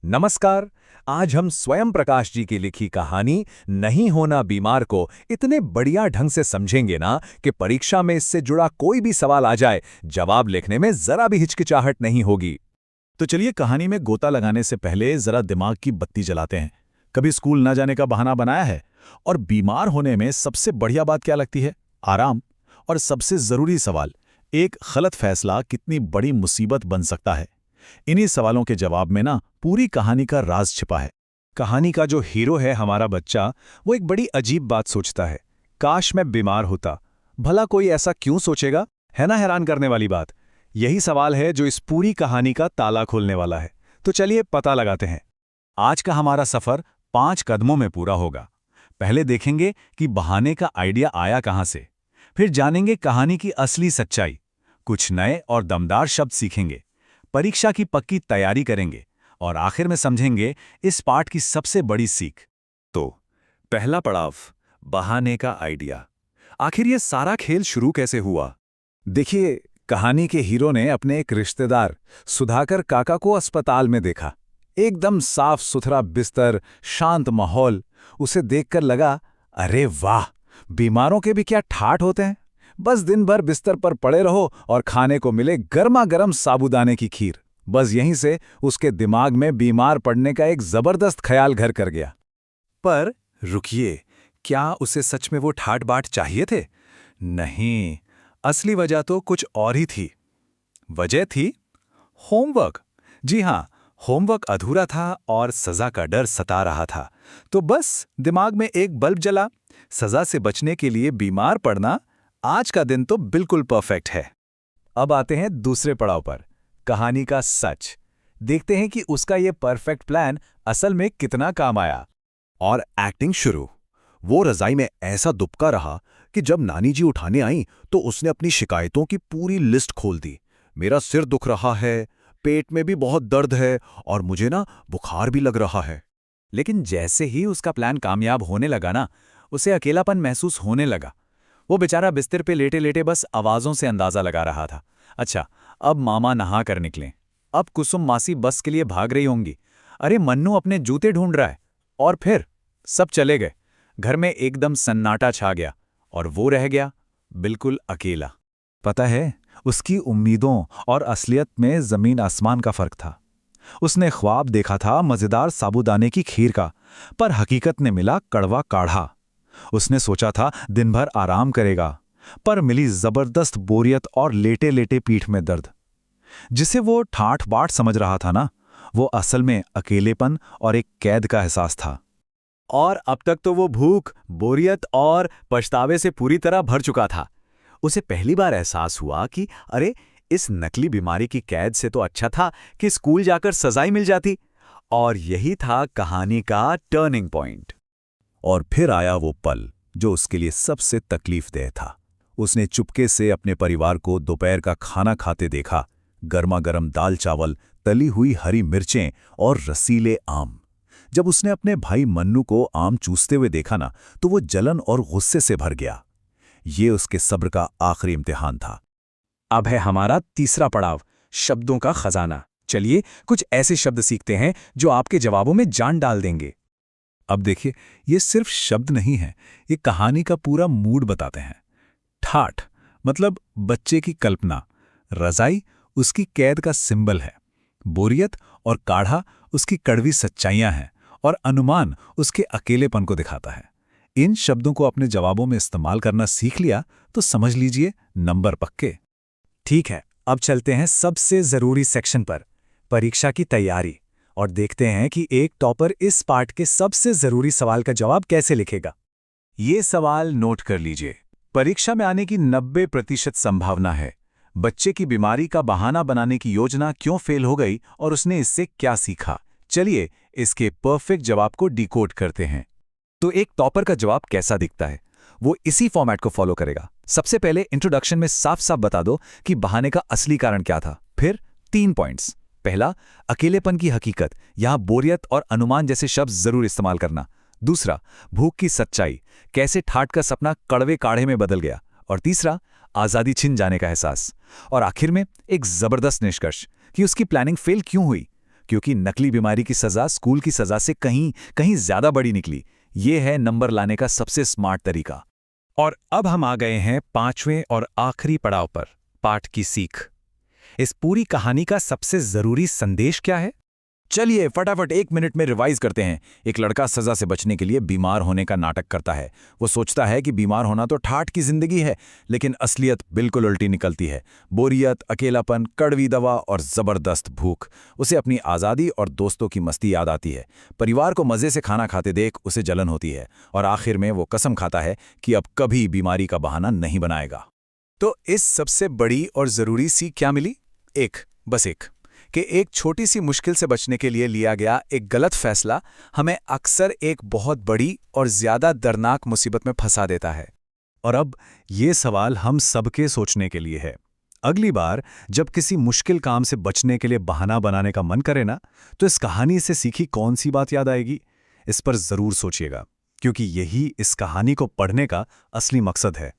नमस्कार। आज हम स्वयं प्रकाश जी की लिखी कहानी नहीं होना बीमार को इतने बढ़िया ढंग से समझेंगे ना कि परीक्षा में इससे जुड़ा कोई भी सवाल आ जाए, जवाब लिखने में जरा भी हिचकिचाहट नहीं होगी। तो चलिए कहानी में गोता लगाने से पहले जरा दिमाग की बत्ती जलाते हैं। कभी स्कूल न जाने का बहाना बनाया है? और बीमार होने में सबसे बढ़िया बात क्या लगती है? आराम। और सबसे जरूरी सवाल, एक गलत फैसला कितनी बड़ी मुसीबत बन सकता है? इन्हीं सवालों के जवाब में ना पूरी कहानी का राज छिपा है। कहानी का जो हीरो है हमारा बच्चा, वो एक बड़ी अजीब बात सोचता है। काश मैं बीमार होता। भला कोई ऐसा क्यों सोचेगा? है ना हैरान करने वाली बात। यही सवाल है जो इस पूरी कहानी का ताला खोलने वाला है। तो चलिए पता लगाते हैं। आज का हमारा सफर 5 कदमों में पूरा होगा। पहले देखेंगे कि बहाने का आइडिया आया कहां से। फिर जानेंगे कहानी की असली सच्चाई। कुछ नए और दमदार शब्द सीखेंगे। परीक्षा की पक्की तैयारी करेंगे और आखिर में समझेंगे इस पाठ की सबसे बड़ी सीख। तो पहला पड़ाव, बहाने का आइडिया। आखिर ये सारा खेल शुरू कैसे हुआ? देखिए, कहानी के हीरो ने अपने एक रिश्तेदार सुधाकर काका को अस्पताल में देखा। एकदम साफ सुथरा बिस्तर, शांत माहौल। उसे देखकर लगा, अरे वाह, बीमारों के भी क्या ठाठ होते हैं। बस दिन भर बिस्तर पर पड़े रहो और खाने को मिले गर्मा गर्म साबूदाने की खीर। बस यहीं से उसके दिमाग में बीमार पड़ने का एक जबरदस्त ख्याल घर कर गया। पर रुकिए, क्या उसे सच में वो ठाट बाट चाहिए थे? नहीं, असली वजह तो कुछ और ही थी। वजह थी होमवर्क। जी हाँ, होमवर्क अधूरा था और सजा का डर सता रहा था। तो बस दिमाग में एक बल्ब जला। सजा से बचने के लिए बीमार पड़ना, आज का दिन तो बिल्कुल परफेक्ट है। अब आते हैं दूसरे पड़ाव पर, कहानी का सच। देखते हैं कि उसका ये परफेक्ट प्लान असल में कितना काम आया। और एक्टिंग शुरू। वो रजाई में ऐसा दुबका रहा कि जब नानी जी उठाने आईं तो उसने अपनी शिकायतों की पूरी लिस्ट खोल दी। मेरा सिर दुख रहा है, पेट में भी बहुत दर्द है और मुझे ना बुखार भी लग रहा है। लेकिन जैसे ही उसका प्लान कामयाब होने लगा ना, उसे अकेलापन महसूस होने लगा। वो बेचारा बिस्तर पे लेटे लेटे बस आवाज़ों से अंदाज़ा लगा रहा था। अच्छा, अब मामा नहा कर निकलें। अब कुसुम मासी बस के लिए भाग रही होंगी। अरे मन्नू अपने जूते ढूंढ रहा है। और फिर सब चले गए। घर में एकदम सन्नाटा छा गया और वो रह गया बिल्कुल अकेला। पता है, उसकी उम्मीदों और असलियत में ज़मीन आसमान का फ़र्क था। उसने ख्वाब देखा था मज़ेदार साबूदाने की खीर का, पर हकीकत ने मिला कड़वा काढ़ा। उसने सोचा था दिन भर आराम करेगा, पर मिली जबरदस्त बोरियत और लेटे लेटे पीठ में दर्द। जिसे वो ठाठ बाट समझ रहा था ना, वो असल में अकेलेपन और एक कैद का एहसास था। और अब तक तो वो भूख, बोरियत और पछतावे से पूरी तरह भर चुका था। उसे पहली बार एहसास हुआ कि अरे, इस नकली बीमारी की कैद से तो अच्छा था कि स्कूल जाकर सजाई मिल जाती। और यही था कहानी का टर्निंग पॉइंट। और फिर आया वो पल जो उसके लिए सबसे तकलीफदेह था। उसने चुपके से अपने परिवार को दोपहर का खाना खाते देखा। गर्मा गर्म दाल चावल, तली हुई हरी मिर्चें और रसीले आम। जब उसने अपने भाई मन्नू को आम चूसते हुए देखा ना, तो वो जलन और गुस्से से भर गया। ये उसके सब्र का आखिरी इम्तिहान था। अब है हमारा तीसरा पड़ाव, शब्दों का खजाना। चलिए कुछ ऐसे शब्द सीखते हैं जो आपके जवाबों में जान डाल देंगे। अब देखिए, ये सिर्फ शब्द नहीं है, ये कहानी का पूरा मूड बताते हैं। ठाठ मतलब बच्चे की कल्पना। रजाई उसकी कैद का सिंबल है। बोरियत और काढ़ा उसकी कड़वी सच्चाइयां हैं। और अनुमान उसके अकेलेपन को दिखाता है। इन शब्दों को अपने जवाबों में इस्तेमाल करना सीख लिया तो समझ लीजिए नंबर पक्के। ठीक है, अब चलते हैं सबसे जरूरी सेक्शन पर, परीक्षा की तैयारी, और देखते हैं कि एक टॉपर इस पाठ के सबसे जरूरी सवाल का जवाब कैसे लिखेगा। ये सवाल नोट कर लीजिए। परीक्षा में आने की 90% संभावना है। बच्चे की बीमारी का बहाना बनाने की योजना क्यों फेल हो गई और उसने इससे क्या सीखा। चलिए इसके परफेक्ट जवाब को डिकोड करते हैं। तो एक टॉपर का जवाब कैसा दिखता है? वो इसी फॉर्मेट को फॉलो करेगा। सबसे पहले इंट्रोडक्शन में साफ साफ बता दो कि बहाने का असली कारण क्या था। फिर 3 पॉइंट्स। पहला, अकेलेपन की हकीकत, यहां बोरियत और अनुमान जैसे शब्द जरूर इस्तेमाल करना। दूसरा, भूख की सच्चाई, कैसे ठाठ का सपना कड़वे काढ़े में बदल गया। और तीसरा, आज़ादी छिन जाने का एहसास। और आखिर में एक जबरदस्त निष्कर्ष कि उसकी प्लानिंग फेल क्यों हुई, क्योंकि नकली बीमारी की सज़ा स्कूल की सज़ा से कहीं कहीं ज़्यादा बड़ी निकली। ये है नंबर लाने का सबसे स्मार्ट तरीका। और अब हम आ गए हैं 5वें और आखिरी पड़ाव पर, पाठ की सीख। इस पूरी कहानी का सबसे ज़रूरी संदेश क्या है? चलिए फटाफट 1 मिनट में रिवाइज करते हैं। एक लड़का सजा से बचने के लिए बीमार होने का नाटक करता है। वो सोचता है कि बीमार होना तो ठाठ की जिंदगी है, लेकिन असलियत बिल्कुल उल्टी निकलती है। बोरियत, अकेलापन, कड़वी दवा और जबरदस्त भूख। उसे अपनी आज़ादी और दोस्तों की मस्ती याद आती है। परिवार को मज़े से खाना खाते देख उसे जलन होती है और आखिर में वो कसम खाता है कि अब कभी बीमारी का बहाना नहीं बनाएगा। तो इस सबसे बड़ी और ज़रूरी सीख क्या मिली? बस एक कि एक छोटी सी मुश्किल से बचने के लिए लिया गया एक गलत फैसला हमें अक्सर एक बहुत बड़ी और ज़्यादा दर्दनाक मुसीबत में फंसा देता है। और अब ये सवाल हम सबके सोचने के लिए है। अगली बार जब किसी मुश्किल काम से बचने के लिए बहाना बनाने का मन करे ना, तो इस कहानी से सीखी कौन सी बात याद आएगी? इस पर ज़रूर सोचिएगा, क्योंकि यही इस कहानी को पढ़ने का असली मकसद है।